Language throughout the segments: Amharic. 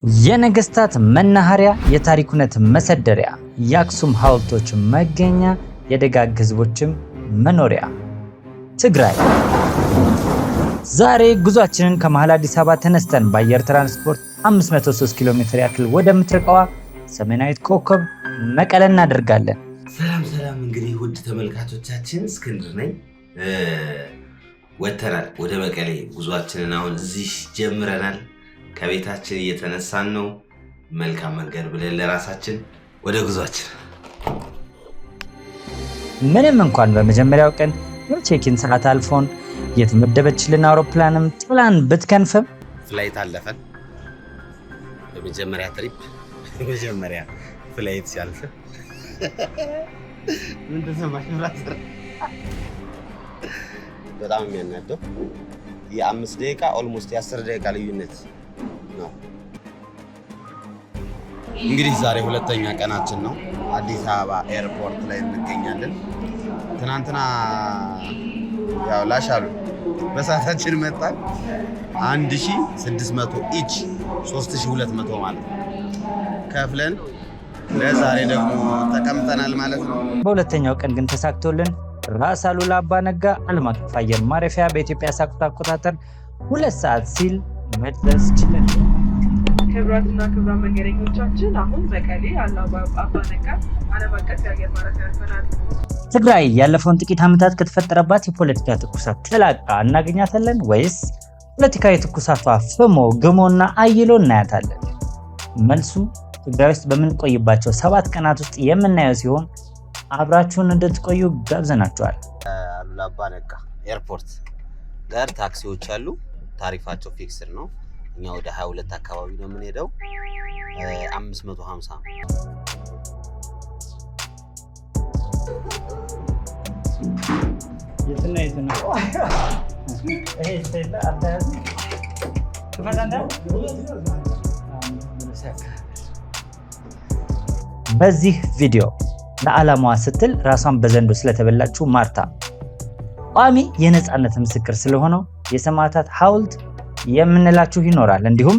የነገስታት መናኸሪያ፣ የታሪኩነት መሰደሪያ፣ የአክሱም ሐውልቶች መገኛ፣ የደጋግ ህዝቦችም መኖሪያ ትግራይ። ዛሬ ጉዟችንን ከመሃል አዲስ አበባ ተነስተን በአየር ትራንስፖርት 503 ኪሎ ሜትር ያክል ወደምትርቀዋ ሰሜናዊት ኮከብ መቀለ እናደርጋለን። ሰላም። እንግዲህ ውድ ተመልካቾቻችን እስክንድር ነኝ። ወተናል ወደ መቀሌ። ጉዟችንን አሁን እዚህ ጀምረናል። ከቤታችን እየተነሳን ነው። መልካም መንገድ ብለን ለራሳችን ወደ ጉዟችን። ምንም እንኳን በመጀመሪያው ቀን የቼኪን ሰዓት አልፎን የተመደበችልን አውሮፕላንም ጥላን ብትከንፍም ፍላይት አለፈን። በመጀመሪያ ትሪፕ በመጀመሪያ ፍላይት ሲያልፍ ምን ተሰማሽ? በጣም የሚያናደው የ5 ደቂቃ ኦልሞስት የ10 ደቂቃ ልዩነት ነው። እንግዲህ ዛሬ ሁለተኛ ቀናችን ነው። አዲስ አበባ ኤርፖርት ላይ እንገኛለን። ትናንትና ያው ላሻሉ በሰዓታችን መጣን 1600 ኢች 3200 ማለት ነው ከፍለን ለዛሬ ደግሞ ተቀምጠናል ማለት ነው። በሁለተኛው ቀን ግን ተሳክቶልን ራስ አሉላ አባ ነጋ ዓለም አቀፍ አየር ማረፊያ በኢትዮጵያ ሰዓት አቆጣጠር 2 ሰዓት ሲል መድረስ ችለን። ክቡራትና ክቡራን መንገደኞቻችን አሁን መቀሌ አሉላ አባ ነጋ ዓለም አቀፍ አየር ማረፊያ ያርፈናል። ትግራይ ያለፈውን ጥቂት ዓመታት ከተፈጠረባት የፖለቲካ ትኩሳት ተላቃ እናገኛታለን ወይስ ፖለቲካዊ ትኩሳቷ ፍሞ ግሞና አይሎ እናያታለን? መልሱ ትግራይ ውስጥ በምንቆይባቸው 7 ቀናት ውስጥ የምናየው ሲሆን አብራችሁን እንድትቆዩ ጋብዘናችኋል። አሉላ አባ ነጋ ኤርፖርት ጋር ታክሲዎች አሉ። ታሪፋቸው ፊክስድ ነው። እኛ ወደ 22 አካባቢ ነው የምንሄደው። 550 በዚህ ቪዲዮ ለዓላማዋ ስትል ራሷን በዘንዶ ስለተበላችው ማርታ፣ ቋሚ የነጻነት ምስክር ስለሆነው የሰማዕታት ሐውልት የምንላችሁ ይኖራል። እንዲሁም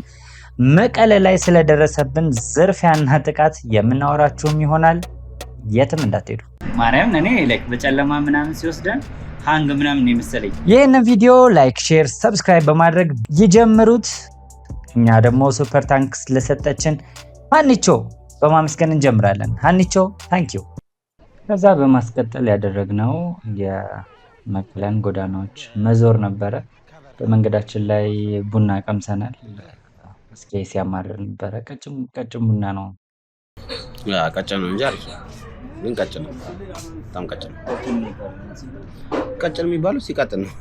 መቀለ ላይ ስለደረሰብን ዝርፊያና ጥቃት የምናወራችሁም ይሆናል። የትም እንዳትሄዱ። ማርያም እኔ ላይክ በጨለማ ምናምን ሲወስደን ሃንግ ምናምን የመሰለኝ። ይህንን ቪዲዮ ላይክ፣ ሼር፣ ሰብስክራይብ በማድረግ ይጀምሩት። እኛ ደግሞ ሱፐር ታንክስ ለሰጠችን ሀኒቾ በማመስገን እንጀምራለን። ሀኒቾ ታንክ ዩ። ከዛ በማስቀጠል ያደረግነው የመቀለን ጎዳናዎች መዞር ነበረ። በመንገዳችን ላይ ቡና ቀምሰናል። እስኪ ሲያማርር ነበረ። ቀጭን ቡና ነው። ቀጭን ነው እንጂ አሪፍ ግን ቀጭን ነው። በጣም ቀጭን ነው። ቀጭን የሚባለው ሲቀጥን ነው።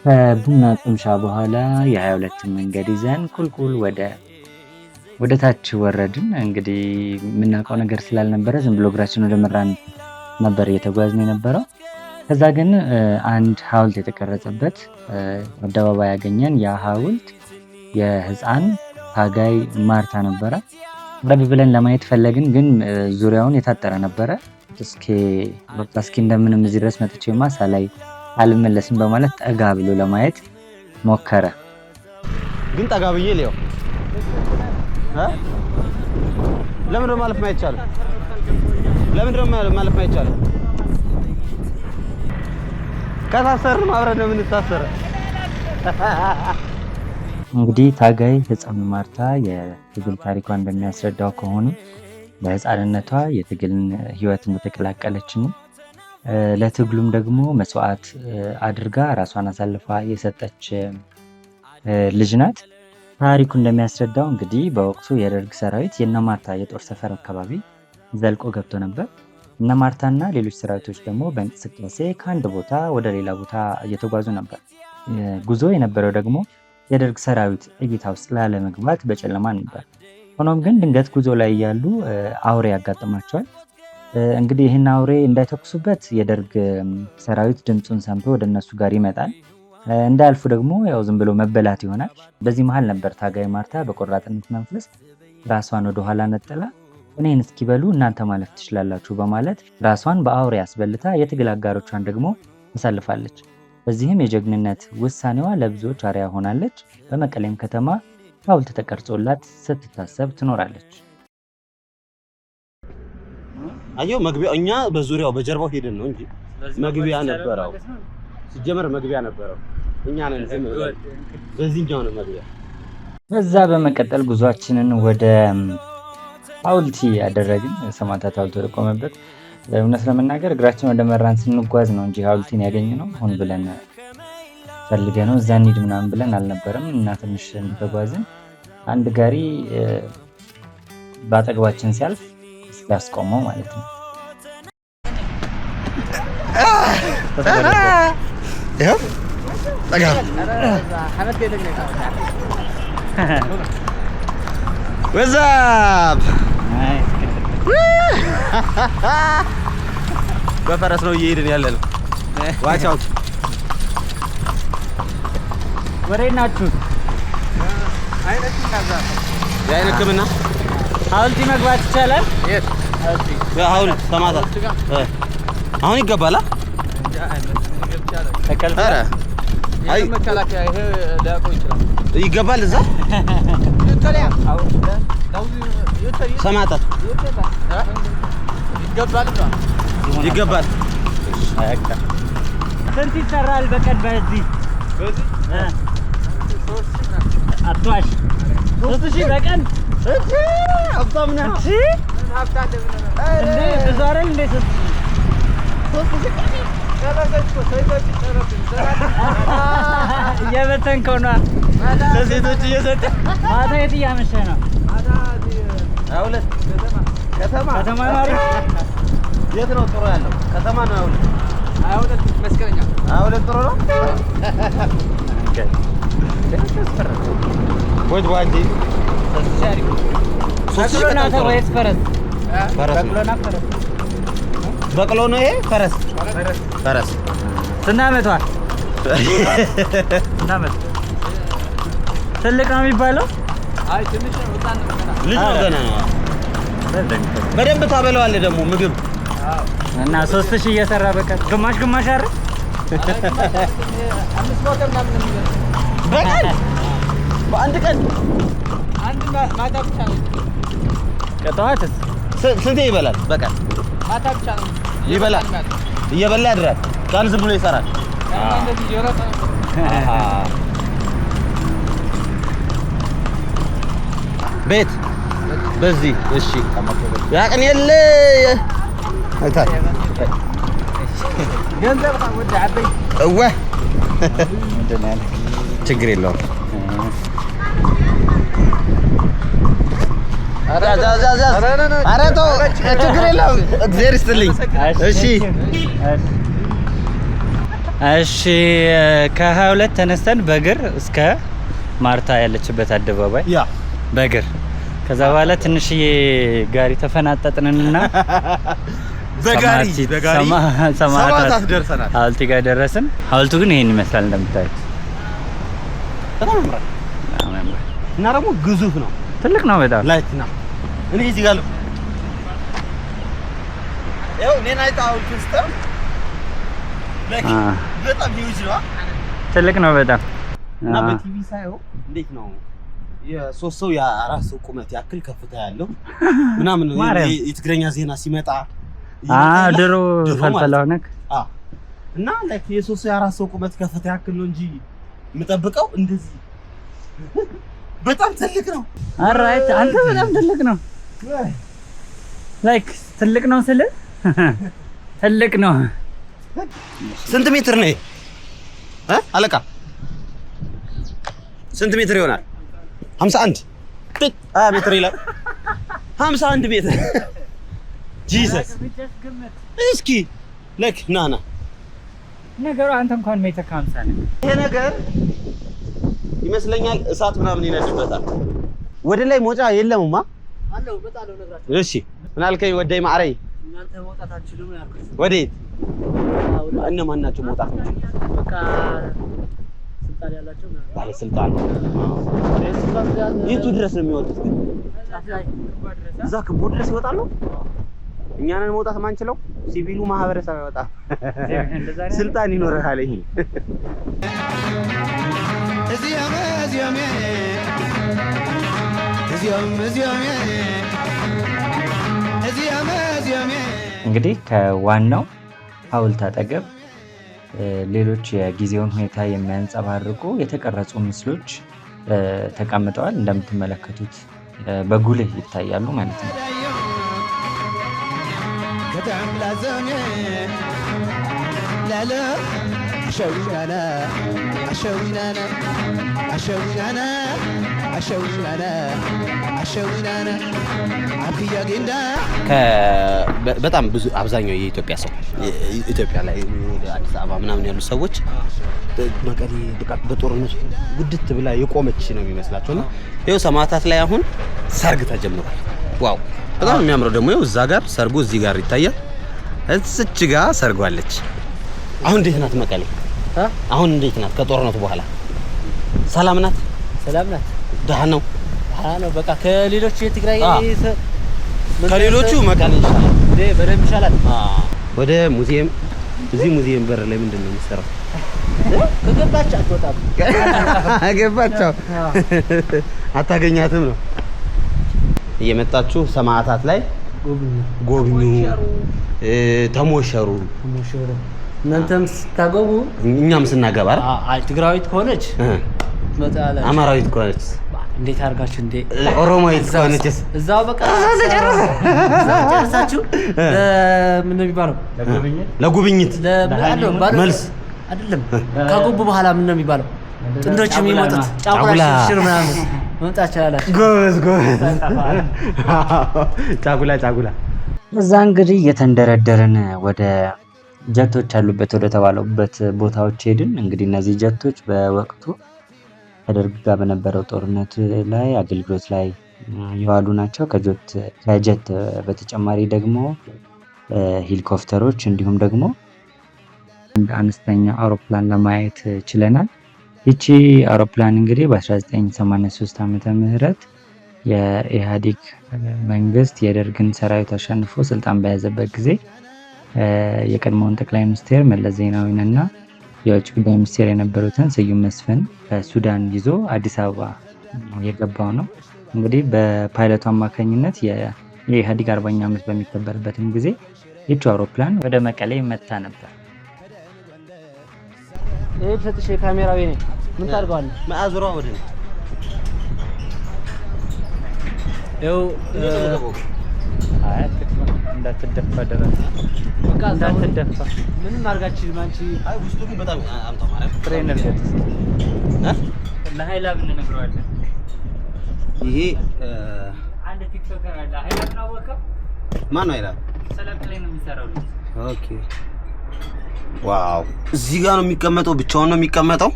ከቡና ቅምሻ በኋላ የ22 መንገድ ይዘን ቁልቁል ወደ ታች ወረድን። እንግዲህ የምናውቀው ነገር ስላልነበረ ዝም ብሎ እግራችን ወደ መራን ነበር እየተጓዝን የነበረው። ከዛ ግን አንድ ሐውልት የተቀረጸበት አደባባይ ያገኘን። ያ ሐውልት የህፃን ታጋይ ማርታ ነበረ። ረብ ብለን ለማየት ፈለግን፣ ግን ዙሪያውን የታጠረ ነበረ። እስኪ እንደምንም እዚህ ድረስ መጥቼማ ሳላይ አልመለስም በማለት ጠጋ ብሎ ለማየት ሞከረ። ግን ጠጋ ብዬ ሊያው ለምን ነው ማለፍ ማይቻል? ከታሰርን አብረን ነው የምንታሰረው። እንግዲህ ታጋይ ህፃን ማርታ የትግል ታሪኳ እንደሚያስረዳው ከሆነ በህፃንነቷ የትግልን ህይወት እንደተቀላቀለች ነው። ለትግሉም ደግሞ መስዋዕት አድርጋ ራሷን አሳልፋ የሰጠች ልጅ ናት። ታሪኩ እንደሚያስረዳው እንግዲህ በወቅቱ የደርግ ሰራዊት የነማርታ የጦር ሰፈር አካባቢ ዘልቆ ገብቶ ነበር። እነማርታና ሌሎች ሰራዊቶች ደግሞ በእንቅስቃሴ ከአንድ ቦታ ወደ ሌላ ቦታ እየተጓዙ ነበር። ጉዞ የነበረው ደግሞ የደርግ ሰራዊት እይታ ውስጥ ላለመግባት በጨለማ ነበር። ሆኖም ግን ድንገት ጉዞ ላይ እያሉ አውሬ ያጋጥማቸዋል። እንግዲህ ይህን አውሬ እንዳይተኩሱበት የደርግ ሰራዊት ድምፁን ሰምቶ ወደ እነሱ ጋር ይመጣል። እንዳያልፉ ደግሞ ያው ዝም ብሎ መበላት ይሆናል። በዚህ መሃል ነበር ታጋይ ማርታ በቆራጥነት መንፈስ ራሷን ወደ ኋላ ነጥላ እኔን እስኪበሉ እናንተ ማለፍ ትችላላችሁ በማለት ራሷን በአውሬ አስበልታ የትግል አጋሮቿን ደግሞ አሳልፋለች። በዚህም የጀግንነት ውሳኔዋ ለብዙዎች አርአያ ሆናለች። በመቀሌም ከተማ ሐውልት ተቀርጾላት ስትታሰብ ትኖራለች። አየው መግቢያው እኛ በዙሪያው በጀርባው ሄደን ነው እንጂ መግቢያ ነበረው። ሲጀመር መግቢያ ነበረው። እኛ ነን ዝም ብለን በዚህኛው ነው መግቢያ። ከዛ በመቀጠል ጉዟችንን ወደ ሐውልቲ ያደረግን። ሰማዕታት ሐውልት ወደ ቆመበት እውነት ለመናገር እግራችን ወደ መራን ስንጓዝ ነው እንጂ ሐውልቲን ያገኘነው ሆን ብለን ፈልገ ነው እዛ እንሂድ ምናምን ብለን አልነበረም። እና ትንሽ እንደተጓዝን አንድ ጋሪ በአጠገባችን ሲያልፍ ያስቆመው ማለት ነው። በፈረስ ነው እየሄድን ያለነው። ዋች አውት ወሬ ናችሁ። የዓይን ሕክምና ሐውልቲ መግባት ይቻላል? ሐውልት ሰማዕታት አሁን ይገባል። ኧረ አይ ይገባል እዛ ሰማዕታት ይገባል። ስንት ይሰራል በቀን በዚህ? አትዋሽ። 3000 በቀን ሀብታም ነህ እንዴ? ብዙ አይደል እንዴ? 3000 እየበተንከው ነው። ለሴቶች እየሰጠህ ማታ የት እያመሸህ ነው? ከተማ ነው አይደል? የት ነው ጥሩ ያለው? ከተማ ነው አሁን መስከረኛ አሁን ጥሩ ነው። ወድ ዋንጂ በቅሎ ነው ይሄ ፈረስ። ስንት ዓመቷ? ትልቅ ነው የሚባለው? አይ ትንሽ ነው። ልጅ ነው ገና ነው። በደንብ ታበለዋለህ ደግሞ ምግብ እና 3000 እየሰራ በቀን ግማሽ አይደል? በቀን በአንድ ቀን አንድ ማታ ብቻ ነው። ከጠዋትስ ስንቴ ይበላል? በቀን ማታ ብቻ ነው ይበላል። እየበላ ያድራል። ቀን ዝም ብሎ ይሰራል። እንደዚህ ይወራታ ነው። ቤት በዚህ እሺ ያቀን የለ አይታ ገንዘብ ወደ አበይ እወ ችግር የለውም። ኧረ ተው ችግር የለውም። እግዚአብሔር ይስጥልኝ። እሺ ከ22 ተነስተን በእግር እስከ ማርታ ያለችበት አደባባይ በእግር ከዛ በኋላ ትንሽዬ ጋሪ ተፈናጠጥንና በጋሪ ሰማዕታት ደርሰናል። ሐውልቲ ጋር ደረስን። ሐውልቱ ግን ይሄን ይመስላል እንደምታዩት። በጣም ያምራል እና ደግሞ ግዙፍ ነው። ትልቅ ነው በጣም ላይት ነው። እኔ እዚህ ጋር ያው እኔን አይተኸው ክስተም በጣም ሂውጅ ነው። ትልቅ ነው በጣም እና በቲቪ ሳይሆን እንዴት ነው የሶስት ሰው የአራት ሰው ቁመት ያክል ከፍታ ያለው ምናምን የትግረኛ ዜና ሲመጣ ድሮ ፈልፈላው ነክ እና ላይክ የሶስት ሰው የአራት ሰው ቁመት ከፍታ ያክል ነው እንጂ የምጠብቀው እንደዚህ በጣም ትልቅ ነው። አራይት አንተ በጣም ትልቅ ነው። ላይክ ትልቅ ነው ስለ ትልቅ ነው። ስንት ሜትር ነው አለቃ? ስንት ሜትር ይሆናል? 51 ሜትር ይላል። 51 ሜትር ጂሰስ። እስኪ ለክ ናና ነገሩ አንተ እንኳን ሜትር ከ50 ነው። ይሄ ነገር ይመስለኛል እሳት ምናምን ይነድበታል። ወደ ላይ ሞጫ የለምማ አለው በጣለው ነግራችሁ። እሺ ምን አልከኝ? ወደይ ማዕረይ እናንተ መውጣታችሁ ነው ያልኩት። ወዴት? እነማን ናቸው መውጣት ነው? በቃ ስልጣን ያላቸው ነው። ባለስልጣን የቱ ድረስ ነው የሚወጡት? ግን እዛ ክቦ ድረስ ይወጣሉ። እኛንን መውጣት ማንችለው ሲቪሉ ማህበረሰብ ያወጣ ስልጣን ይኖርሃል። ይሄ እንግዲህ ከዋናው ሐውልት አጠገብ ሌሎች የጊዜውን ሁኔታ የሚያንጸባርቁ የተቀረጹ ምስሎች ተቀምጠዋል። እንደምትመለከቱት በጉልህ ይታያሉ ማለት ነው። በጣም ብዙ አብዛኛው የኢትዮጵያ ሰው ኢትዮጵያ ላይ አዲስ አበባ ምናምን ያሉ ሰዎች መቀሌ በጦርነቱ ጉድት ብላ የቆመች ነው የሚመስላቸውና ይኸው ሰማዕታት ላይ አሁን ሰርግ ተጀምሯል። ዋው በጣም የሚያምረው ደግሞ ይኸው እዛ ጋር ሰርጉ እዚህ ጋር ይታያል። እዚች ጋር ሰርጓለች። አሁን እንዴት ናት መቀሌ? አሁን እንዴት ናት? ከጦርነቱ በኋላ ሰላም ናት? ሰላም ናት። ደህና ነው። በቃ ከሌሎች የትግራይ ከሌሎቹ መቀሌ ይሻላል። በደንብ ይሻላል። ወደ ሙዚየም እዚህ ሙዚየም በር ላይ ምንድን ነው የሚሰራው? ከገባች አትወጣም። አገባቸው አታገኛትም ነው። እየመጣችሁ ሰማዕታት ላይ ጎብኙ፣ ተሞሸሩ። እናንተም ስታገቡ እኛም ስናገባ ትግራዊት ከሆነች ትመጣለች፣ አማራዊት ከሆነች እንዴት አድርጋችሁ እንዴ ኦሮሞዊት ከሆነችስ እዛው በቃ ጨርሳችሁ ምን ነው የሚባለው ለጉብኝት መልስ አይደለም። ከጉቡ በኋላ ምን ነው የሚባለው ጥንዶች የሚመጡት ጫጉላ ሽር ምናምን መምጣት ይችላል። ጎበዝ ጫጉላ እዛ እንግዲህ እየተንደረደርን ወደ ጀቶች ያሉበት ወደ ተባሉበት ቦታዎች ሄድን። እንግዲህ እነዚህ ጀቶች በወቅቱ ከደርግ ጋር በነበረው ጦርነት ላይ አገልግሎት ላይ የዋሉ ናቸው። ከጀት በተጨማሪ ደግሞ ሄሊኮፕተሮች እንዲሁም ደግሞ አነስተኛ አውሮፕላን ለማየት ችለናል። ይቺ አውሮፕላን እንግዲህ በ1983 ዓመተ ምህረት የኢህአዴግ መንግስት የደርግን ሰራዊት አሸንፎ ስልጣን በያዘበት ጊዜ የቀድሞውን ጠቅላይ ሚኒስትር መለስ ዜናዊንና የውጭ ጉዳይ ሚኒስቴር የነበሩትን ስዩም መስፍን በሱዳን ይዞ አዲስ አበባ የገባው ነው። እንግዲህ በፓይለቱ አማካኝነት የኢህአዴግ 40ኛ ዓመት በሚከበርበትም ጊዜ ይቺ አውሮፕላን ወደ መቀሌ መጣ ነበር። ይሄ ፈትሽ ካሜራው የኔ ምን ታርጋለህ? ማአዙራ ወደ ይኸው እንዳትደፋ ደረሰ። በቃ እንዳትደፋ ምንም አድርጋችሁ ማንቺ አይ ውስጡ ግን በጣም አምጣው ማለት ትሬነር ገጥስ ለሃይላብ እንነግረዋለን። ይሄ አንድ ቲክቶከር አለ ሃይላብ ነው ወከም ማን ነው ሃይላብ ሰላም ላይ ነው የሚሰራው። ኦኬ ዋው እዚህ ጋር ነው የሚቀመጠው፣ ብቻውን ነው የሚቀመጠው።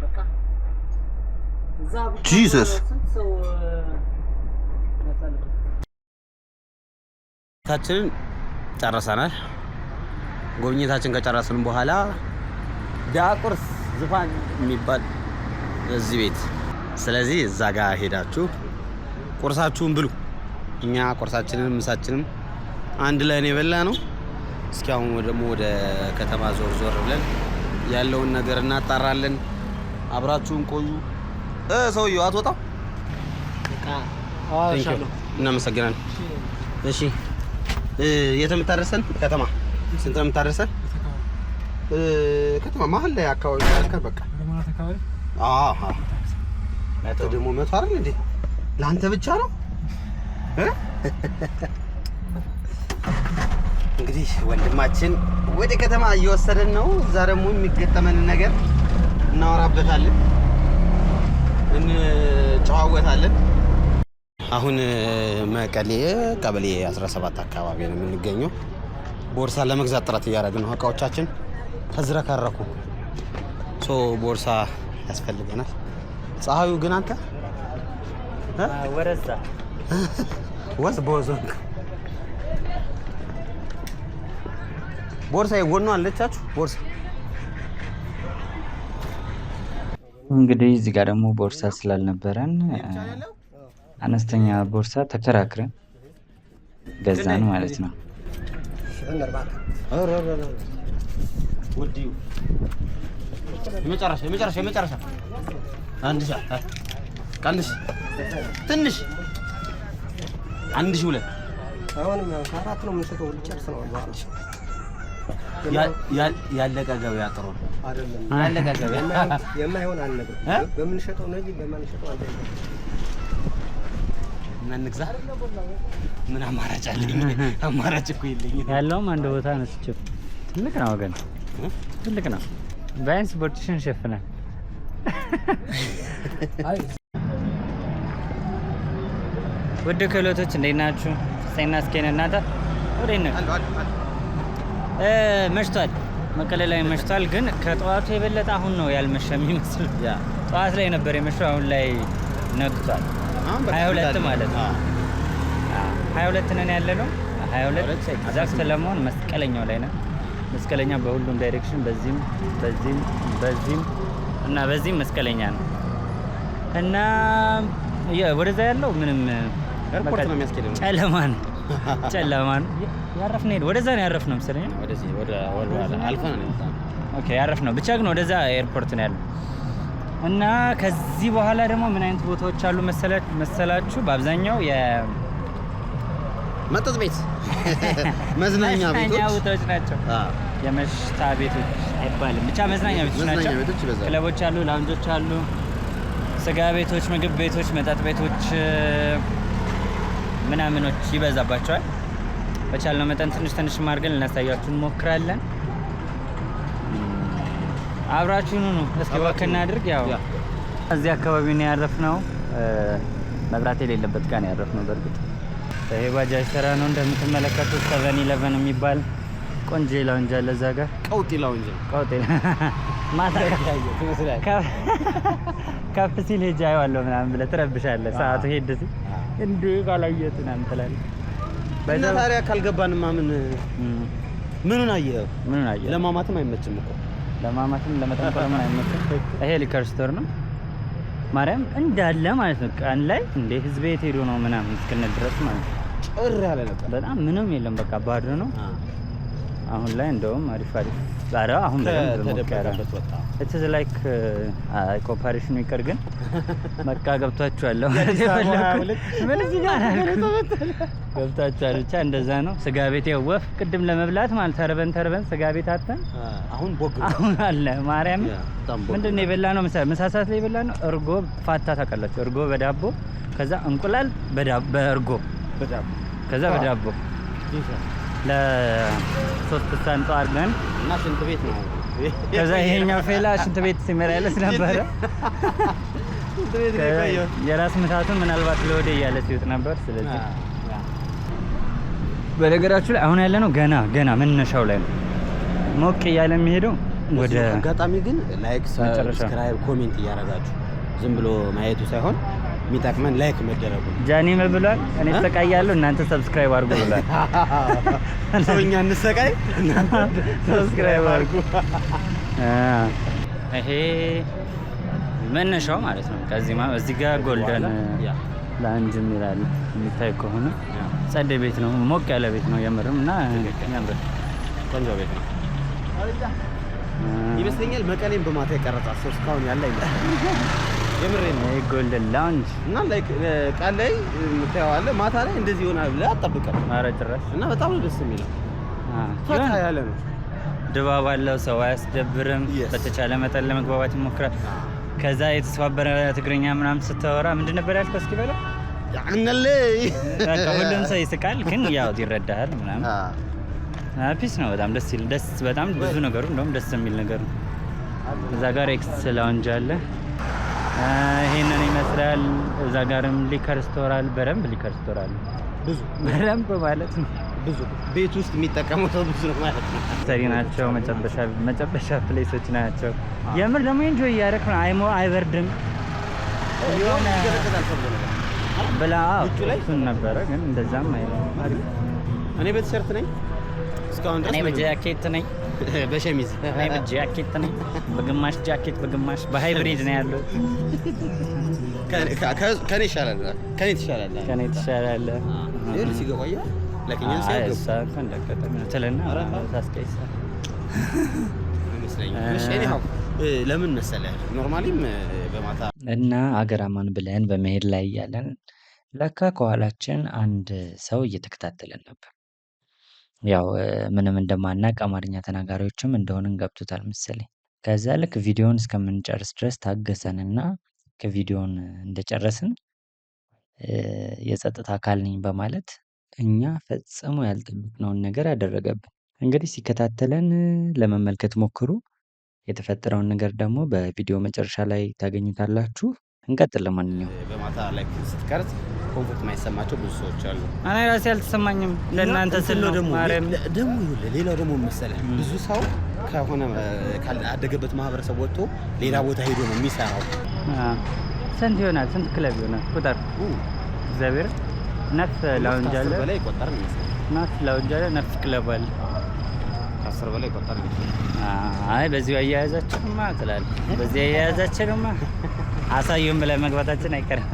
በቃ ጂሰስ ታችንን ጨርሰናል። ጎብኝታችን ከጨረስን በኋላ ዳቁርስ ዝፋን የሚባል እዚህ ቤት፣ ስለዚህ እዛ ጋር ሄዳችሁ ቁርሳችሁን ብሉ። እኛ ቁርሳችንን ምሳችንም አንድ ላይ ነው የበላ ነው። እስኪ አሁን ደግሞ ወደ ከተማ ዞር ብለን ያለውን ነገር እናጣራለን። አብራችሁን ቆዩ። ሰውየው አትወጣም። እናመሰግናለን። እሺ የት የምታደርሰን? ከተማ ስንት ነው የምታደርሰን? ከተማ መሀል ላይ አካባቢ ያልከ በቃ አሃ ለአንተ ደግሞ 100 አይደል እንዴ? ለአንተ ብቻ ነው እንግዲህ ወንድማችን ወደ ከተማ እየወሰደን ነው። እዛ ደግሞ የሚገጠመን ነገር እናወራበታለን፣ እንጨዋወታለን። አሁን መቀሌ ቀበሌ 17 አካባቢ ነው የምንገኘው። ቦርሳ ለመግዛት ጥረት እያደረግን ነው። እቃዎቻችን ተዝረከረኩ። ቦርሳ ያስፈልገናል። ፀሐዩ ግን አንተ ወረዛ ወስ ቦዞንክ ቦርሳ የጎኗ አለቻችሁ። ቦርሳ እንግዲህ እዚህ ጋር ደግሞ ቦርሳ ስላልነበረን አነስተኛ ቦርሳ ተከራክረን ገዛን ማለት ነው። ወዲው የመጨረሻ አንድ ሺህ ቀንሽ ትንሽ 1002 አሁንም ያው ከአራት ነው የምንሸጠው ልጨርስ ነው ያለቀ ገበያ ጥሩ አይደለም። ያለቀ ገበያ የማይሆን አልነግርም። በምንሸጠው ነው እንጂ በማንሸጠው አንተ እና እንግዛ። ምን አማራጭ አለኝ? አማራጭ እኮ የለኝም። ያለውም አንድ ቦታ ነው። ትልቅ ነው ወገን፣ ትልቅ ነው። ቢያንስ ቦርድሽን ሸፍናል። ውድ ክህሎቶች እንዴት ናችሁ? ሰይና ስኬን እናታ ወዴት ነው? መሽቷል። መቀሌ ላይ መሽቷል፣ ግን ከጠዋቱ የበለጠ አሁን ነው ያልመሸ የሚመስለው። ጠዋት ላይ ነበር የመሸው፣ አሁን ላይ ነግቷል። 22 ማለት ነው። 22 ነን ያለ ነው። 22 ኤግዛክት ለመሆን መስቀለኛው ላይ ነን። መስቀለኛ በሁሉም ዳይሬክሽን፣ በዚህም እና በዚህም መስቀለኛ ነው እና ወደዛ ያለው ምንም ኤርፖርት ነው የሚያስኬደው። ጨለማ ነው። ያረፍነው ሄድ ወደዛ ነው ያረፍነው መሰለኝ። ወደዚህ ወደ አልፈን ነው። ኦኬ ያረፍነው ብቻ ግን ወደዛ ኤርፖርት ነው ያለው። እና ከዚህ በኋላ ደግሞ ምን አይነት ቦታዎች አሉ መሰላችሁ? በአብዛኛው መጠጥ ቤት፣ መዝናኛ ቦታዎች ናቸው። የመሽታ ቤቶች አይባልም፣ ብቻ መዝናኛ ቤቶች ናቸው። ክለቦች አሉ፣ ላውንጆች አሉ፣ ስጋ ቤቶች፣ ምግብ ቤቶች፣ መጠጥ ቤቶች ምናምኖች ይበዛባቸዋል። በቻልነው መጠን ትንሽ ማድረግ ልናሳያችሁ እንሞክራለን። አብራችሁን ሁኑ። እስኪ ወክ እናድርግ። ያው እዚህ አካባቢ ነው ያረፍነው። መብራት የሌለበት ጋር ነው ያረፍነው። በእርግጥ ይሄ ባጃጅ ተራ ነው እንደምትመለከቱት። 7-11 የሚባል ቆንጆ ላውንጅ አለ እዛ ጋር። ቀውጢ ላውንጅ ማታ ከፍ ሲል ሄጄ አየዋለሁ ምናምን ብለህ ትረብሻለህ። ሰዓቱ ሄድ ሲል እንዴ ካላየሁት ምናምን ትላለህ። እና ታዲያ ካልገባንማ ምኑን አየኸው? ለማማትም አይመችም እኮ ለማማትም ለመጠንቆልም አይመችም። ይሄ ሊከር ስቶር ነው ማርያም እንዳለ ማለት ነው። ቀን ላይ እንዴ ህዝብ የት ሄዶ ነው ምናምን እስክንል ድረስ ማለት ነው። ጭር ያለ ነበር። በጣም ምንም የለም፣ በቃ ባዶ ነው። አሁን ላይ እንደውም አሪፍ ዛሬ አሁን ተደበቀበት ወጣ። እትዝ ላይክ ኮፓሬሽኑ ይቀር ግን በቃ ገብቷችኋል። ምን እዚህ ጋር ገብቷችኋል። ብቻ እንደዛ ነው። ስጋ ቤት ወፍ ቅድም ለመብላት ማለት ተርበን ስጋ ቤት አተን አሁን አለ ማርያም። ምንድን ነው የበላነው? ምሳ ሰዓት ላይ የበላነው እርጎ ፋታ ታውቃላችሁ? እርጎ በዳቦ ከዛ እንቁላል በእርጎ ከዛ በዳቦ ለሶስት ሳንጦ አድርገን እና ሽንት ቤት ነው። ከዛ ይሄኛው ፌላ ሽንት ቤት ሲመላለስ ነበረ። የራስ ምታቱን ምናልባት ለወደ እያለ ሲወጥ ነበር። ስለዚህ በነገራችሁ ላይ አሁን ያለነው ገና መነሻው ላይ ነው። ሞቅ እያለ የሚሄደው ወደ አጋጣሚ ግን ላይክ፣ ሰብስክራይብ፣ ኮሜንት እያደረጋችሁ ዝም ብሎ ማየቱ ሳይሆን የሚጠቅመን ላይክ መደረጉ። ጃኒ ብሏል፣ እኔ ተሰቃያለሁ እናንተ ሰብስክራይብ አድርጉ ብሏል። ሰውኛ እንሰቃይ እናንተ ሰብስክራይብ አድርጉ። ይሄ መነሻው ማለት ነው። ከዚህ እዚህ ጋር ጎልደን ላንጅ ይላል የሚታይ ከሆነ ጸደ ቤት ነው። ሞቅ ያለ ቤት ነው የምርም እና ያምራል። ቆንጆ ቤት ነው ይመስለኛል። መቀሌም በማታ የቀረጻት ሰው እስካሁን ያለ ይመስላል። የምሬን ነው። ጎልደን ላውንጅ እና ላይክ ቃል ላይ የምታየዋለህ፣ ማታ ላይ እንደዚህ ይሆናል ብለህ አትጠብቅም። ኧረ ጭራሽ እና በጣም ነው ደስ የሚለው። ፈታ ያለ ነው፣ ድባብ አለው፣ ሰው አያስደብርም። በተቻለ መጠን ለመግባባት ይሞክራል። ከዛ የተሰባበረ ትግርኛ ምናምን ስታወራ ምንድን ነበር ያልከው? እስኪ በለው። ሁሉም ሰው ይስቃል፣ ግን ያው ይረዳሃል ምናምን። ፒስ ነው። በጣም በጣም ብዙ ነገሩ እንደውም ደስ የሚል ነገር ነው። እዛ ጋር ኤክስ ላውንጅ አለ። ይሄንን ይመስላል። እዛ ጋርም ሊከር ስቶር አለ። በደንብ ሊከር ስቶር አለ። በደንብ ማለት ነው። ብዙ ቤት ውስጥ የሚጠቀመው ሰው ብዙ ነው ማለት ነው። ሰሪ ናቸው። መጨበሻ ፕሌሶች ናቸው። የምር ደግሞ ኢንጆይ እያደረክ ነው። አይበርድም የሆነ ብላ እሱን ነበረ፣ ግን እንደዛም አይደለም። እኔ በቲሸርት ነኝ እስካሁን ድረስ። እኔ በጃኬት ነኝ፣ በሸሚዝ እኔ በጃኬት ነኝ፣ በግማሽ ጃኬት በግማሽ በሃይብሪድ ነው ያለው። ከኔ ይሻላል። ከኔ ትሻላለህ። ከኔ ትሻላለህ። ይሄን ሲገባያ ለከኛን ሲያገቡ ሳንከ እንደቀጠም ተለና ታስቀይሳ ይመስለኛል። ለምን መሰለህ ኖርማሊም በማታ እና አገራማን ብለን በመሄድ ላይ እያለን ለካ ከኋላችን አንድ ሰው እየተከታተለን ነበር። ያው ምንም እንደማናውቅ አማርኛ ተናጋሪዎችም እንደሆንን ገብቶታል መሰለኝ። ከዛ ልክ ቪዲዮውን እስከምንጨርስ ድረስ ታገሰንና ከቪዲዮውን እንደጨረስን የጸጥታ አካል ነኝ በማለት እኛ ፈጽሞ ያልጠበቅነውን ነገር አደረገብን። እንግዲህ ሲከታተለን ለመመልከት ሞክሩ። የተፈጠረውን ነገር ደግሞ በቪዲዮ መጨረሻ ላይ ታገኙታላችሁ። እንቀጥል። ለማንኛውም በማታ ላይ ስትቀርጽ ኮምፎርት የማይሰማቸው ብዙ ሰዎች አሉ። እኔ ራሴ አልተሰማኝም። ለእናንተ ስል ነው። ማርያም ደግሞ ሌላው ደግሞ መሰለህ ብዙ ሰው ከሆነ ካደገበት ማህበረሰብ ወጥቶ ሌላ ቦታ ሄዶ ነው የሚሰራው። ስንት ይሆናል? ስንት ክለብ ይሆናል? ቁጥር እግዚአብሔር ነፍ ላውንጅ አለ በላይ ቆጠር ነው የሚመስለው። ነፍ ላውንጅ አለ፣ ነፍ ክለብ አለ። ከ10 በላይ ቆጠር ነው። አይ በዚህ አያያዛችንማ ትላለህ። በዚህ አያያዛችንማ አሳዩን ብለህ መግባታችን አይቀርም።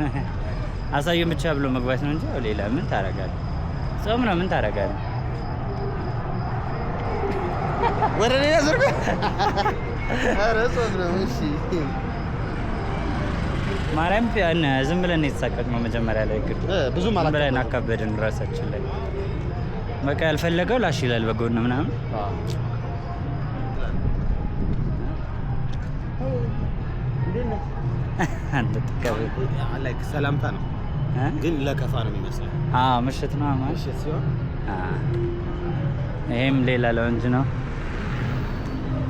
አሳዩን ብቻ ብሎ መግባት ነው እንጂ ሌላ ምን ታደርጋለህ? ጾም ነው፣ ምን ታደርጋለህ? ወደ ሌላ ዞር። ኧረ ጾም ነው። እሺ ማርያም ዝም ብለን የተሳቀቅነው መጀመሪያ ላይ ግን ብዙ ማለት ብለን አካበድን ራሳችን ላይ። በቃ ያልፈለገው ላሽ ይላል በጎን ምናምን። አንተ ተከበደ ላይክ ሰላምታ ነው ግን ለከፋ ነው የሚመስለው። ምሽት ነው ማለት ምሽት ሲሆን ይሄም ሌላ ላውንጅ ነው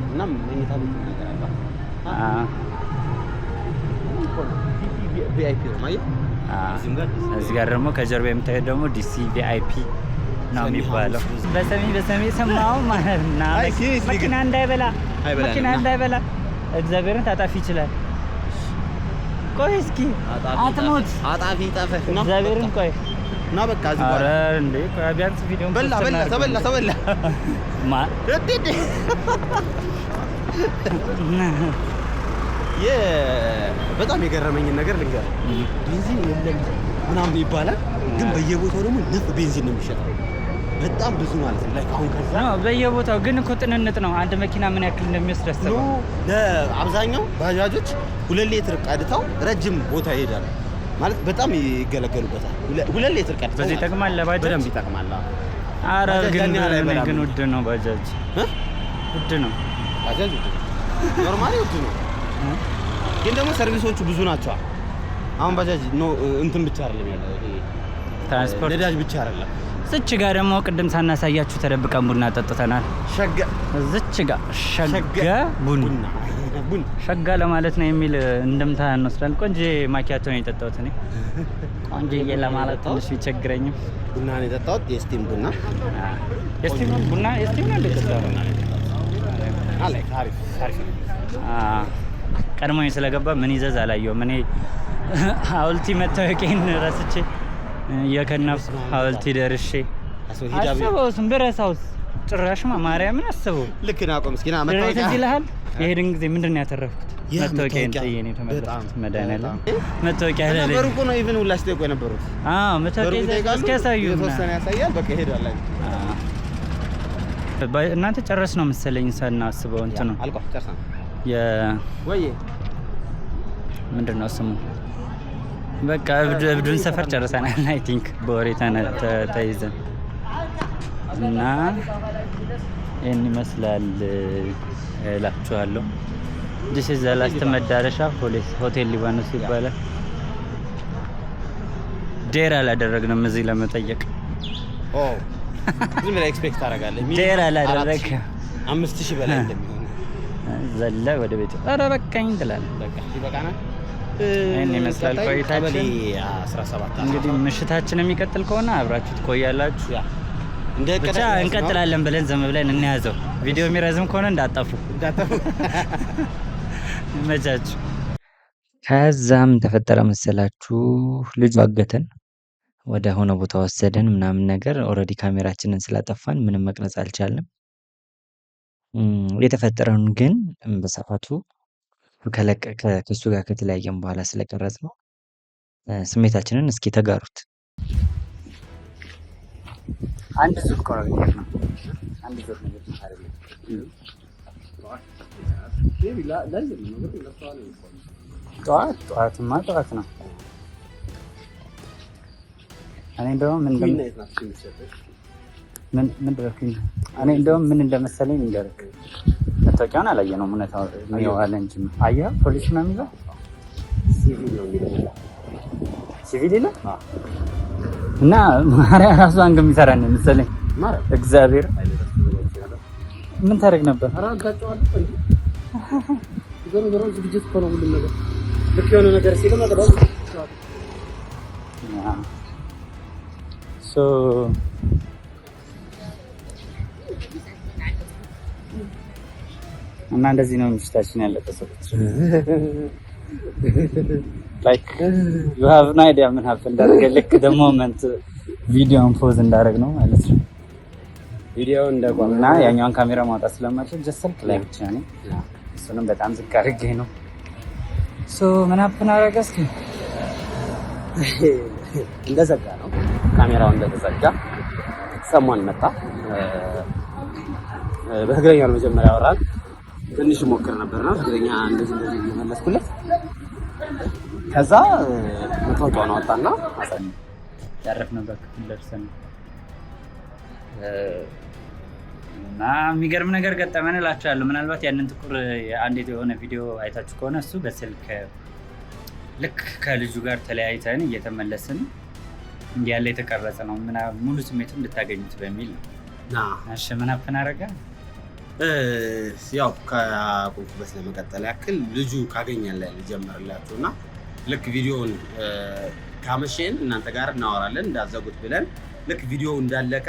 እና መኝታ ቤት ነገር አለ። ቪአይፒ ነው ማለት እዚህ ጋር ደግሞ ከጀርባ የምታዩት ደግሞ ዲሲ ቪአይፒ ነው የሚባለው። በሰሚ ሰማው ማለት ነው። መኪና እንዳይበላ እግዚአብሔርን ታጣፊ ይችላል። ቆይ እስኪ አትሞት አጣፊ ጠፈህ እግዚአብሔርን ቆይ እና በቃ እዚህ ጋር እንዴ ቢያንስ ቪዲዮን ተበላ በጣም የገረመኝን ነገር ልንገርህ። ቤንዚን የለም ምናምን ይባላል፣ ግን በየቦታው ደግሞ ንፍ ቤንዚን ነው የሚሸጠው። በጣም ብዙ ማለት ነው። ላይክ አሁን ከዛ በየቦታው ግን እኮ ጥንንጥ ነው። አንድ መኪና ምን ያክል እንደሚወስድ አስበው። ለአብዛኛው ባጃጆች 2 ሊትር ቀድተው ረጅም ቦታ ይሄዳሉ ማለት በጣም ይገለገሉበታል። 2 ሊትር ቀድተው በዚህ ይጠቅማል። ለባጃጅ በደንብ ይጠቅማል። ኧረ ግን ውድ ነው ባጃጅ፣ ውድ ነው ባጃጅ፣ ውድ ነው። ኖርማሊ ውድ ነው፣ ግን ደግሞ ሰርቪሶቹ ብዙ ናቸው። አሁን ባጃጅ ነው እንትን ብቻ አይደለም ያለው፣ ትራንስፖርት ነዳጅ ብቻ አይደለም። እዚች ጋር ደግሞ ቅድም ሳናሳያችሁ ተደብቀን ቡና ጠጥተናል። ሸጋ እዚች ጋር ሸጋ ቡና ሸጋ ለማለት ነው የሚል እንደምታ እንወስዳለን። ቆንጆ ማኪያቶ ነው የጠጣሁት እኔ። ቆንጆዬ ለማለት ትንሽ ቢቸግረኝም ቡና ነው የጠጣሁት። የስቲም ቡና የስቲም ቡና የስቲም ነው እንደጠጣሁ አለ። አሪፍ ቀድሞኝ ስለገባ ምን ይዘዝ አላየሁም። እኔ ሐውልቲ መታወቂያን ረስቼ የከነፍ ሐውልቲ ደርሼ አስበውስም ብረሳውስ ጭራሽማ ማርያምን አስበው። ልክ ነው። አቆም እስኪ ና መታወቂያ ይልሃል። የሄድን ጊዜ ምንድን ነው ያተረፍኩት? መታወቂያን ጥዬ ነው የተመለስኩት። መድኃኒዓለም መታወቂያ ላይ በሩቁ ነው ኢቭን ሁላ ሲጠይቁ የነበሩት። መታወቂያ እስኪያሳዩ የተወሰነ ያሳያል። በቃ ይሄዳል። እናንተ ጨረስ ነው መሰለኝ ሳናስበው እንትን ነው አልቋል። ጨርሰናል። ወይ ምንድን ነው ስሙ? በቃ እብዱን ሰፈር ጨርሰናል። አይ ቲንክ በወሬ ተይዘን እና ይህን ይመስላል እላችኋለሁ። ዲስ ኢዝ ዘ ላስት መዳረሻ ሆቴል ሊባኖስ ይባላል። ዴር አላደረግንም እዚህ ለመጠየቅ። ዝም ብለህ ኤክስፔክት ታደርጋለህ። ዴር አላደረግንም 5000 በላይ እንደሚሆን ዘለ ወደ ቤት ኧረ በቃኝ ትላለህ። በቃ ይበቃናል። ይህን ይመስላል ቆይታችን። 17 እንግዲህ ምሽታችን የሚቀጥል ከሆነ አብራችሁ ትቆያላችሁ። ብቻ እንቀጥላለን ብለን ዘም ብለን እንያዘው። ቪዲዮ የሚረዝም ከሆነ እንዳጠፉ መቻችሁ። ከዛም ተፈጠረ መሰላችሁ ልጁ አገተን ወደ ሆነ ቦታ ወሰደን ምናምን ነገር። ኦልሬዲ ካሜራችንን ስላጠፋን ምንም መቅረጽ አልቻልንም። የተፈጠረውን ግን በሰዓቱ ከሱ ጋር ከተለያየን በኋላ ስለቀረጽ ነው። ስሜታችንን እስኪ ተጋሩት። አንድ ዙር እኮ ነው የሚሄድነው። አንድ ዙር ነው አይደለም? ጠዋትማ ጠዋት ነው። እኔ እንደውም እኔ እንደውም ምን እንደመሰለኝ ንገርክ። መታወቂያውን አላየነውም። እውነታው ነው አለ እንጂ አየህ፣ ፖሊስ ነው የሚለው ሲቪል ይላል እና ማርያ ራሱ አንገ የሚሰራ ነው መሰለኝ። እግዚአብሔር ምን ታደርግ ነበር? ዝግጅት እኮ ነው ሁሉም ነገር። ልክ የሆነ ነገር ሲል መቅደም እና እንደዚህ ነው ምሽታችን ያለበት ሰዎች like you have no idea ምን ሀፕን እንዳደረገ ልክ the moment ቪዲዮን ፖዝ እንዳደረግ ነው ማለት ነው። ቪዲዮ እንደቆምና ያኛውን ካሜራ ማውጣት ስለማልችል just ስልክ ላይ ብቻ ነው። እሱንም በጣም ዝቅ አድርጌ ነው። ምን ሀፕን አደረገ? እስኪ እንደዘጋ ነው ካሜራው እንደተዘጋ ሰሞን መጣ። በእግረኛ ነው መጀመሪያ ያወራል። ትንሽ ሞክር ነበርና እግረኛ እንደዚህ እየመለስኩለት ከዛ መታወቂያውን አወጣና አሳኝ ያረፍንበት ክፍል ደርሰን እና የሚገርም ነገር ገጠመን እላችኋለሁ። ምናልባት ያንን ጥቁር አንዴት የሆነ ቪዲዮ አይታችሁ ከሆነ እሱ በስልክ ልክ ከልጁ ጋር ተለያይተን እየተመለስን ያለ የተቀረጸ ነው። ሙሉ ስሜቱን እንድታገኙት በሚል ነው። እሺ ምን ሀፕን አደረገ? ያው ከቆንኩበት ለመቀጠል ያክል ልጁ ካገኛለ ልጀምርላችሁ እና ልክ ቪዲዮውን ካመሸን እናንተ ጋር እናወራለን እንዳዘጉት ብለን ልክ ቪዲዮው እንዳለቀ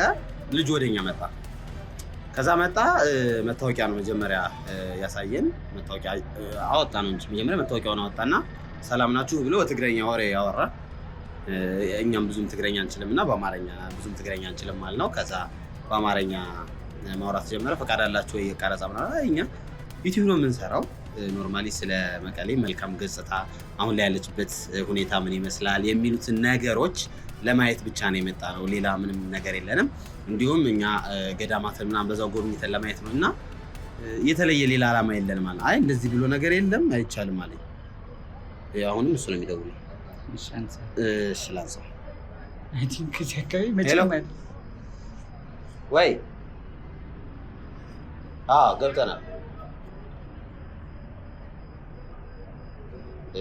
ልጁ ወደኛ መጣ። ከዛ መጣ። መታወቂያ ነው መጀመሪያ ያሳየን። መታወቂያ አወጣ ነው እንጂ መጀመሪያ መታወቂያውን አወጣና ሰላም ናችሁ ብሎ በትግረኛ ወሬ ያወራ። እኛም ብዙም ትግረኛ አንችልምና በአማርኛ ብዙም ትግረኛ አንችልም ማለት ነው። ከዛ በአማርኛ ማውራት ጀመረ። ፈቃድ አላችሁ ወይ ቀረጻ ምናምን? እኛ ዩቲዩብ ነው የምንሰራው። ኖርማሊ ስለ መቀሌ መልካም ገጽታ አሁን ላይ ያለችበት ሁኔታ ምን ይመስላል የሚሉትን ነገሮች ለማየት ብቻ ነው የመጣ ነው። ሌላ ምንም ነገር የለንም። እንዲሁም እኛ ገዳማትን ምናምን በዛው ጎብኝተን ለማየት ነው እና የተለየ ሌላ ዓላማ የለንም ማለት። አይ እንደዚህ ብሎ ነገር የለም አይቻልም ማለት አሁንም እሱ ነው የሚደውለው። እሺ ላንሳ። አይ ቲንክ እዚህ አካባቢ መቼም ወይ ገብተናል።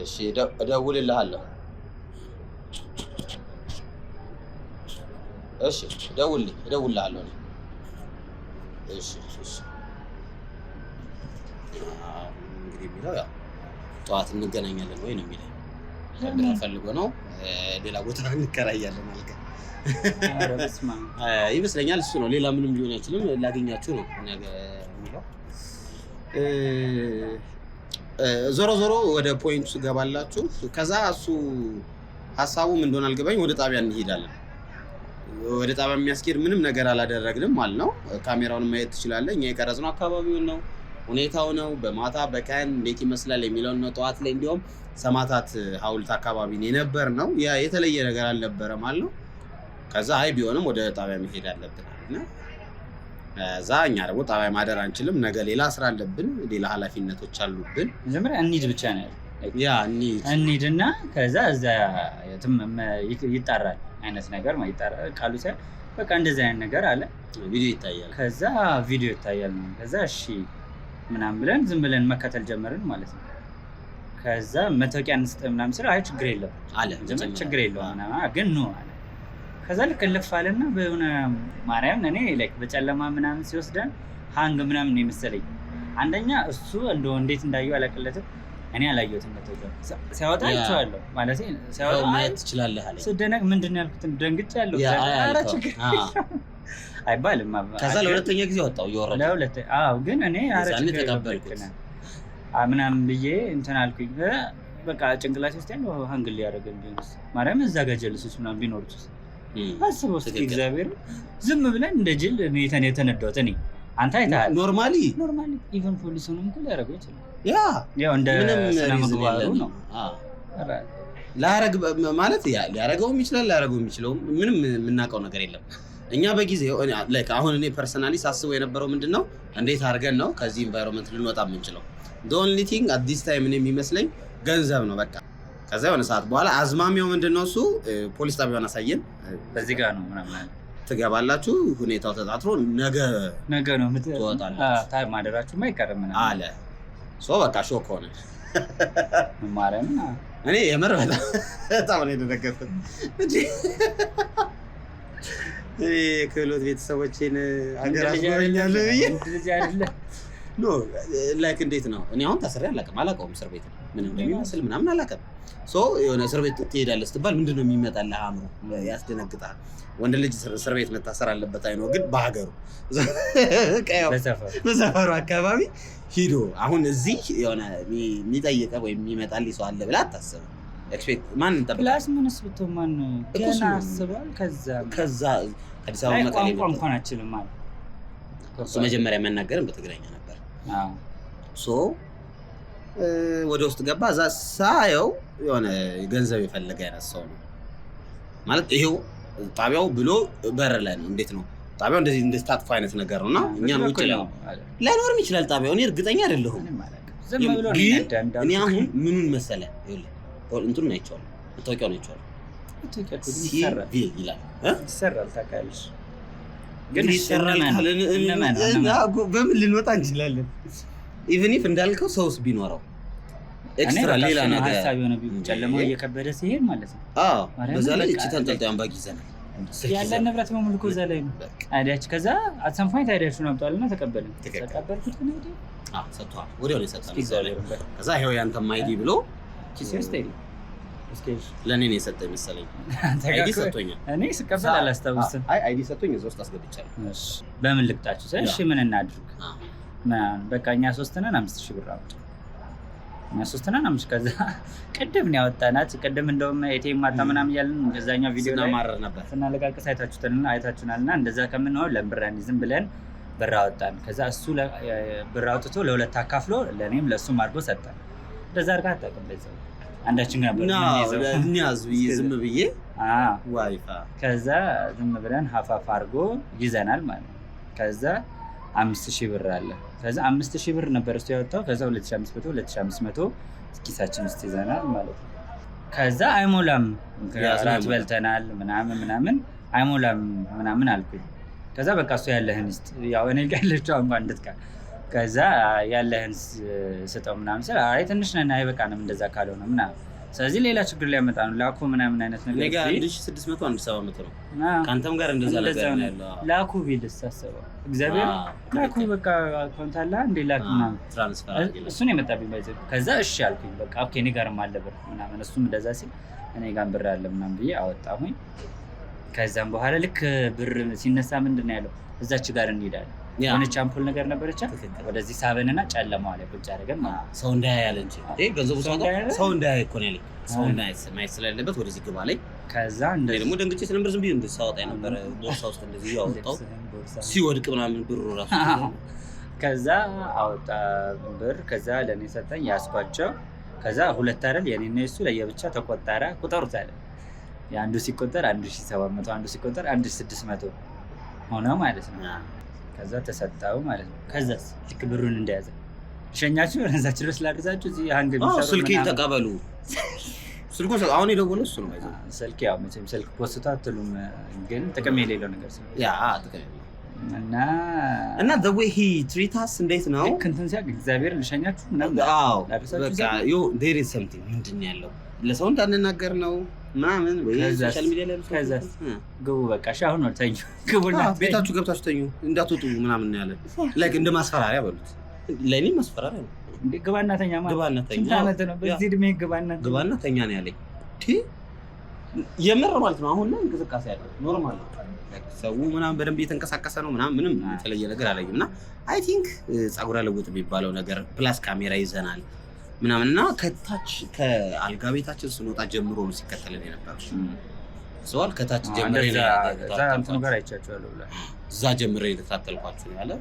እሺ እደውልልሃለሁ። እሺ እደውልልሃለሁ። እሺ እንግዲህ የሚለው ያው ጠዋት እንገናኛለን ወይ ነው የሚለው። ፈልጎ ነው ሌላ ቦታ እንከራያለን ማለት ነው ይመስለኛል። እሱ ነው ሌላ ምንም ሊሆን አይችልም። ላገኛችሁ ነው ነገር የሚለው። ዞሮ ወደ ፖይንቱ ገባላችሁ። ከዛ እሱ ሀሳቡ ምን እንደሆነ አልገባኝ። ወደ ጣቢያ እንሄዳለን። ወደ ጣቢያ የሚያስኬድ ምንም ነገር አላደረግንም ማለት ነው። ካሜራውን ማየት ትችላለህ። እኛ የቀረጽነው አካባቢውን ነው፣ ሁኔታው ነው፣ በማታ በቀን እንዴት ይመስላል የሚለውን ነው። ጠዋት ላይ እንዲያውም ሰማዕታት ሐውልት አካባቢ የነበር ነው። ያ የተለየ ነገር አልነበረ ማለት ነው። ከዛ አይ ቢሆንም ወደ ጣቢያ መሄድ አለብን እና እዛ እኛ ደግሞ ጣቢያ ማደር አንችልም። ነገ ሌላ ስራ አለብን፣ ሌላ ኃላፊነቶች አሉብን። መጀመሪያ እንሂድ ብቻ ነው ያ እንሂድና ከዛ እዛ ይጣራል አይነት ነገር ማለት ይጣራል ቃሉ ሳይሆን በቃ እንደዚህ አይነት ነገር አለ። ቪዲዮ ይታያል። ከዛ ቪዲዮ ይታያል ነው። ከዛ እሺ ምናምን ብለን ዝም ብለን መከተል ጀመርን ማለት ነው። ከዛ መታወቂያ እንስጥ ምናምን ስለ አይ ችግር የለም አለ። ችግር የለውም ምናምን ግን ነው አለ። ከዛ ልክ ልፍ አለና በሆነ ማርያም እኔ ላይክ በጨለማ ምናምን ሲወስደን ሃንግ ምናምን ነው የመሰለኝ። አንደኛ እሱ እንደው እንዴት እንዳየው አላቀለትም። እኔ አላየሁትም። ሲያወጣ አይቼዋለሁ ማለት ሲያወጣ ማየት ትችላለህ አለ። ስደነቅ ምንድን ነው ያልኩት ደንግጫለሁ። ኧረ ችግር አይባልም። ከዛ ለሁለተኛ ጊዜ ወጣው ይወረደ ግን እኔ ኧረ ችግር ተቀበልኩት ምናምን ብዬ እንትን አልኩኝ። በቃ ጭንቅላቴ ውስጥ ያለው ሃንግል ያደረገን ቢሆንስ ማርያም እዛ ጋር ጀልሱስ ምናምን ቢኖርስ አስበው እስኪ እግዚአብሔር። ዝም ብለን እንደ ጅል እኔ የተነዳሁት እኔ አንተ አይተሃል። ኖርማሊ ኢቨን ፖሊሱንም እኮ ሊያደርገው ይችላል። ያው እንደ ስነ ምግባሩ ነው። ላያረግ ማለት ሊያረገውም ይችላል ላያረገውም ይችላል። ምንም የምናውቀው ነገር የለም። እኛ በጊዜው ላይክ አሁን እኔ ፐርሰናሊ ሳስበው የነበረው ምንድነው እንዴት አድርገን ነው ከዚህ ኢንቫይሮንመንት ልንወጣ የምንችለው the only thing at this time እኔ የሚመስለኝ ገንዘብ ነው በቃ ከዛ የሆነ ሰዓት በኋላ አዝማሚያው ምንድነው እሱ ፖሊስ ጣቢያውን አሳየን በዚህ ጋር ነው ምናምን ትገባላችሁ ሁኔታው ተጣጥሮ ነገ ነው ትወጣላችሁ ታይም ማደራችሁ ማይቀርም ምናምን አለ ሶ በቃ ሾክ ሆነ ማረም እኔ የምር በጣም ነው የደነገጥኩት እንዴ ክህሎት ቤተሰቦቼን ሀገር አስጎበኛለሁ ብዬ ልጅ አይደለ ኖ ላይክ እንዴት ነው እኔ አሁን ታስሬ አላውቅም እስር ቤት ምን እንደሚመስል ምናምን አላውቅም ሶ የሆነ እስር ቤት ትሄዳለህ ስትባል ምንድነው የሚመጣልህ አእምሮ ያስደነግጣል ወንድ ልጅ እስር ቤት መታሰር አለበት አይኖ ግን በሀገሩ በሰፈሩ አካባቢ ሂዶ አሁን እዚህ የሆነ የሚጠይቀህ ወይ የሚመጣልህ ሰው አለ ብለህ አታስብም ኤክስፔክት ማን እንጠብቅ ፕላስ ምንስ ብትማን ገና አስባል ከዛ አዲስ አበባ መቀሌ እንኳን አችልም ማለት እሱ መጀመሪያ መናገርም በትግረኛ ነበር ሶ ወደ ውስጥ ገባ እዛ ሳየው የሆነ ገንዘብ የፈለገ አይነት ሰው ነው ማለት ይሄው ጣቢያው ብሎ በር ላይ ነው እንዴት ነው ጣቢያው እንደዚህ እንደስታጥፋ አይነት ነገር ነውና እኛን ውጭ ላይኖርም ይችላል ጣቢያው እኔ እርግጠኛ አይደለሁም ዝም ብሎ ነው እኔ አሁን ምኑን መሰለ ይኸውልህ እንቱን ነው አይቻለሁ መታወቂያው ነው አይቻለሁ ይላል ይሰራል ታውቃለሽ ግን ይሰራል በምን ልንወጣ እንችላለን ኢቭን ኢፍ እንዳልከው ሰውስ ቢኖረው ኤክስትራ ሌላ ነገር ሀሳብ የሆነ ጨለማው እየከበደ ሲሄድ ማለት ነው በዛ ላይ እቺ ተንጠልጣዩን ባግ ይዘናል ያለ ንብረት በሙሉ እዛ ላይ ነው አይዳች ከዛ አትሰንፋይት አይዳችሁን አምጣልና ተቀበልን ተቀበልኩት ነው እንዴ ሰጥቷል ወዲያው ነው የሰጠው ከዛ ይሄው ያንተ ማይዲ ብሎ ኪሴስቴ ለኔ ነው የሰጠኝ መሰለኝ አይዲ ሰጥቶኛል እኔ ስቀበል አላስታውስም አይዲ ሰጥቶኝ እዛ ውስጥ አስገብቻለሁ እሺ በምን ልቅጣችሁ እሺ ምን እናድርግ በቃ እኛ 3 ነን 5000 ብር አውጥ እኛ 3 ነን 5 ከዛ ቅድም ነው ያወጣናት ቅድም እንደውም ኤቲኤም ማታ ምናምን ያለን በዛኛው ቪዲዮ ላይ ማረር ነበር ስናለቃቀስ አይታችሁናልና እንደዛ ከምንሆን ለምብራን ዝም ብለን ብር አወጣን ከዛ እሱ ብር አውጥቶ ለሁለት አካፍሎ ለኔም ለሱም አድርጎ ሰጠን እንደዛ አድርጋ ተቀበለዘው አንዳችን ነበር እንያዝ ብዬ ዝም ብዬ ዋይፋ ከዛ ዝም ብለን ሀፋፍ አድርጎ ይዘናል ማለት ነው ከዛ 5000 ብር አለ ከዛ 5000 ብር ነበር እሱ ያወጣው ከዛ 2500 ኪሳችን ውስጥ ይዘናል ማለት ነው ከዛ አይሞላም ራት በልተናል ምናምን አይሞላም ምናምን አልኩኝ ከዛ በቃ እሱ ያለህን እስቲ ያው እኔ ጋለችው እንኳን እንድትቃ ከዛ ያለህን ስጠው ምናምን ስለ አይ ትንሽ ነን አይበቃንም እንደዛ ካልሆነ ምናምን ስለዚህ ሌላ ችግር ላይ ያመጣ ነው ላኩ ምናምን አይነት ነገር ለጋ 1600 1700 ነው ካንተም ጋር እንደዛ ነገር ነው ያለው ላኩ ቢልስ አሰበው እግዚአብሔር ላኩ በቃ አካውንት አለ እንዴ ላኩ ምናምን ትራንስፈር አድርገህ እሱን የመጣብኝ ባይዘው ከዛ እሺ አልኩኝ በቃ ኦኬ እኔ ጋርም አለ ብር ምናምን እሱም እንደዛ ሲል እኔ ጋር ብር አለ ምናምን ብዬ አወጣሁኝ ከዛም በኋላ ልክ ብር ሲነሳ ምንድነው ያለው እዛች ጋር እንሄዳለን የሆነች አምፖል ነገር ነበረች ወደዚህ ሳበንና ጨለማው ላይ ቁጭ አደረገን ሰው እንዳያያል እንጂ ገንዘቡ ሰው እንዳያይ እኮ ነው ያለኝ ሰው እንዳያይ ማየት ስለሌለበት ወደዚህ ግባ ላይ ከዛ እንደዚህ ደግሞ ደንግጬ ስለነበር ዝም ብዬ እንደሳወጣ ነበር ቦርሳ ውስጥ እንደዚህ ያወጣው ሲወድቅ ምናምን ብሩ ራሱ ከዛ አወጣ ብር ከዛ ለኔ ሰጠኝ ያስኳቸው ከዛ ሁለት አይደል የኔና እሱ ለየብቻ ተቆጣራ ቁጠሩት አለ የአንዱ ሲቆጠር 1700 አንዱ ሲቆጠር 1600 ሆነ ማለት ነው ከዛ ተሰጣው ማለት ነው ከዛስ ልክ ብሩን እንደያዘ ሸኛችሁ ወደዛችሁ ድረስ ላድርሳችሁ እዚህ አንገ ቢሰሩ ስልኬን ተቀበሉ ስልኩ አሁን የደወለው እሱ ነው ማለት ስልክ ያው መቼም ስልክ ፖስታ አትሉም ግን ጥቅም የሌለው ነገር ስለሆነ ያ ጥቅም እና the way he treat us እንዴት ነው ልክ እንትን ሲያግ እግዚአብሔር ልሸኛችሁ ምናምን አዎ በቃ there is something ምንድነው ያለው ለሰው እንዳንናገር ነው ምናምን ወይ ሶሻል ሚዲያ ላይ ከዛ ግቡ በቃ አሁን ነው ተኙ ግቡና ቤታችሁ ገብታችሁ ተኙ እንዳትወጡ ምናምን ነው ያለ ላይክ እንደ ማስፈራሪያ በሉት ለኔ ማስፈራሪያ ነው ግባና ተኛ ማለት ግባና ተኛ ነው በዚህ እድሜ ግባና ተኛ ነው ያለኝ የምር ማለት ነው አሁን ላይ እንቅስቃሴ ያለው ኖርማል ነው ሰው ምናምን በደንብ እየተንቀሳቀሰ ነው ምናምን ምንም የተለየ ነገር አላየምና አይ ቲንክ ጸጉራ ለውጥ የሚባለው ነገር ፕላስ ካሜራ ይዘናል ምናምንና ከታች ከአልጋ ቤታችን ስንወጣ ጀምሮ ነው ሲከተለን የነበረው ሰዋል ከታች ጀምሬ እንትኑ ጋር አይቻችኋለሁ ብላ እዛ ጀምሬ ተከታተልኳችሁ ነው ያለ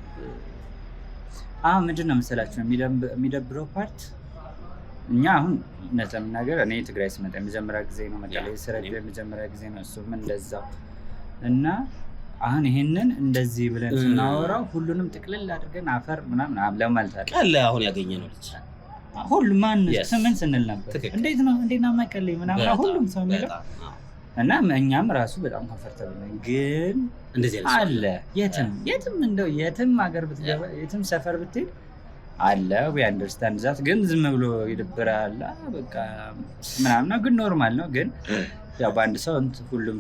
ምንድነው መሰላችሁ የሚደብረው ፓርት እኛ አሁን ነፃም ነገር እኔ ትግራይ ስመጣ የመጀመሪያ ጊዜ ነው መቀሌ ስራ የመጀመሪያ ጊዜ ነው እሱም እንደዛው እና አሁን ይሄንን እንደዚህ ብለን ስናወራው ሁሉንም ጥቅልል አድርገን አፈር ምናምን ለማለት አይደል? ቀለ አሁን ያገኘነው ልጅ ሁሉ ማን ስምን ስንል ነበር። እንዴት ነው መቀሌ ምናምን ሁሉም ሰው የሚለው እና እኛም ራሱ በጣም ኮምፎርታብል ነን። ግን እንደዚህ አለ የትም እንደው የትም ሀገር ብትገባ የትም ሰፈር ብትሄድ አለ we understand that ግን ዝም ብሎ ይደብራል በቃ ምናምን ግን ኖርማል ነው። ግን ያው በአንድ ሰው ሁሉም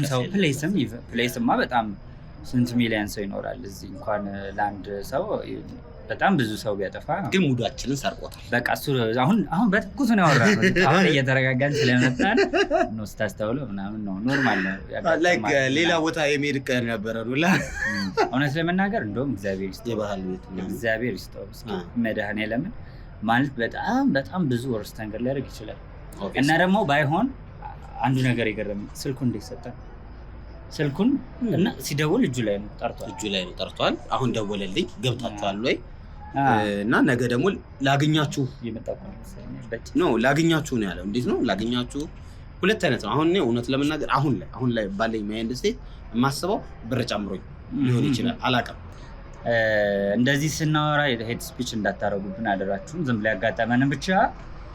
ሰው ፕሌስማ በጣም ስንት ሚሊዮን ሰው ይኖራል እዚህ እንኳን ለአንድ ሰው በጣም ብዙ ሰው ቢያጠፋ ግን ሙዳችንን ሰርቆታል። በቃ እሱ አሁን በትኩስ ነው ያወራነው። አሁን እየተረጋጋን ስለመጣን ነው ስታስተውለው ምናምን ነው ኖርማል ነው። ላይክ ሌላ ቦታ የመሄድ ቀን ነበረ ነው እውነት ለመናገር እንደውም እግዚአብሔር ይስጠው መድኃኔዓለም ማለት በጣም ብዙ ወርስተንገር ሊያደርግ ይችላል። እና ደግሞ ባይሆን አንዱ ነገር የገረመኝ ስልኩን እንዴት ሰጠን? ስልኩን እና ሲደውል እጁ ላይ ነው ጠርቷል። አሁን ደወለልኝ ገብታችኋል ወይ እና ነገ ደግሞ ላገኛችሁ ነው ያለው። እንዴት ነው ላገኛችሁ? ሁለት አይነት ነው። አሁን እውነት ለመናገር አሁን ላይ ባለኝ ማይንድ ስቴት የማስበው ብር ጨምሮኝ ሊሆን ይችላል አላውቅም። እንደዚህ ስናወራ ሄድ ስፒች እንዳታረጉብን አደራችሁን። ዝም ብላ ያጋጠመንን ብቻ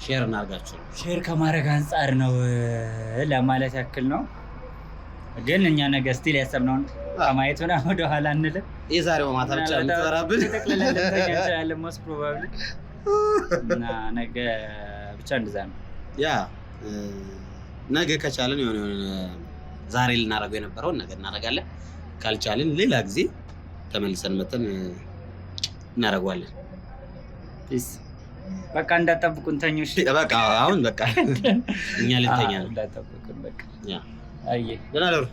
ሼር እናርጋችሁ። ሼር ከማድረግ አንጻር ነው ለማለት ያክል ነው። ግን እኛ ነገ ስቲል ያሰብነውን ከማየቱና ወደ ኋላ አንልም። የዛሬው ማታ ብቻ እንተራብን ተጠቅልለን እንተኛለን most probably እና ነገ ብቻ እንደዛ ነው። ያ ነገ ከቻለን የሆነ ዛሬ ልናረገው የነበረውን ነገ እናረጋለን። ካልቻለን ሌላ ጊዜ ተመልሰን መተን እናረጋለን። በቃ እንዳጠብቁን ተኞሽ። በቃ አሁን በቃ እኛ ልንተኛ ነው። እንዳጠብቁን በቃ ያ አይ ደህና ደሩ